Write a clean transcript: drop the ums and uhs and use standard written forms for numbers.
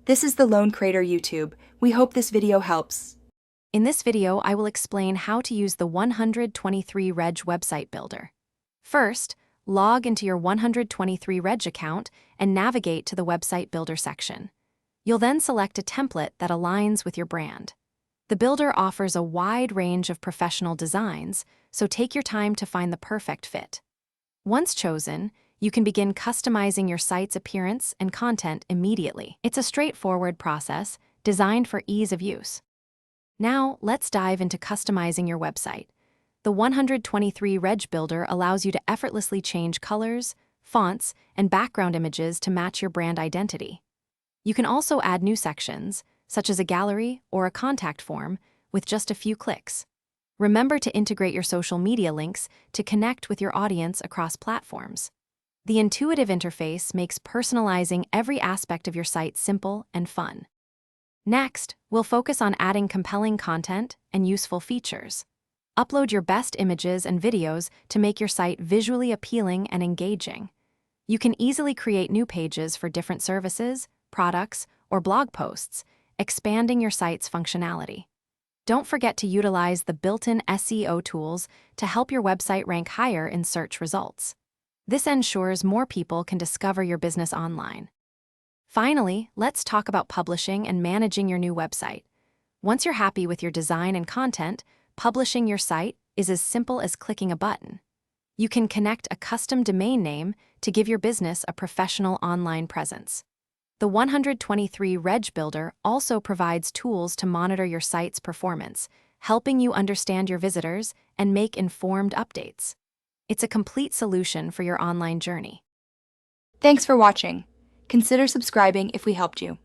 This is the Lone Crater YouTube. We hope this video helps. In this video, I will explain how to use the 123reg website builder. First, log into your 123reg account and navigate to the website builder section. You'll then select a template that aligns with your brand. The builder offers a wide range of professional designs, so take your time to find the perfect fit. Once chosen, you can begin customizing your site's appearance and content immediately. It's a straightforward process designed for ease of use. Now, let's dive into customizing your website. The 123reg builder allows you to effortlessly change colors, fonts, and background images to match your brand identity. You can also add new sections, such as a gallery or a contact form, with just a few clicks. Remember to integrate your social media links to connect with your audience across platforms. The intuitive interface makes personalizing every aspect of your site simple and fun. Next, we'll focus on adding compelling content and useful features. Upload your best images and videos to make your site visually appealing and engaging. You can easily create new pages for different services, products, or blog posts, expanding your site's functionality. Don't forget to utilize the built-in SEO tools to help your website rank higher in search results. This ensures more people can discover your business online. Finally, let's talk about publishing and managing your new website. Once you're happy with your design and content, publishing your site is as simple as clicking a button. You can connect a custom domain name to give your business a professional online presence. The 123reg builder also provides tools to monitor your site's performance, helping you understand your visitors and make informed updates. It's a complete solution for your online journey. Thanks for watching. Consider subscribing if we helped you.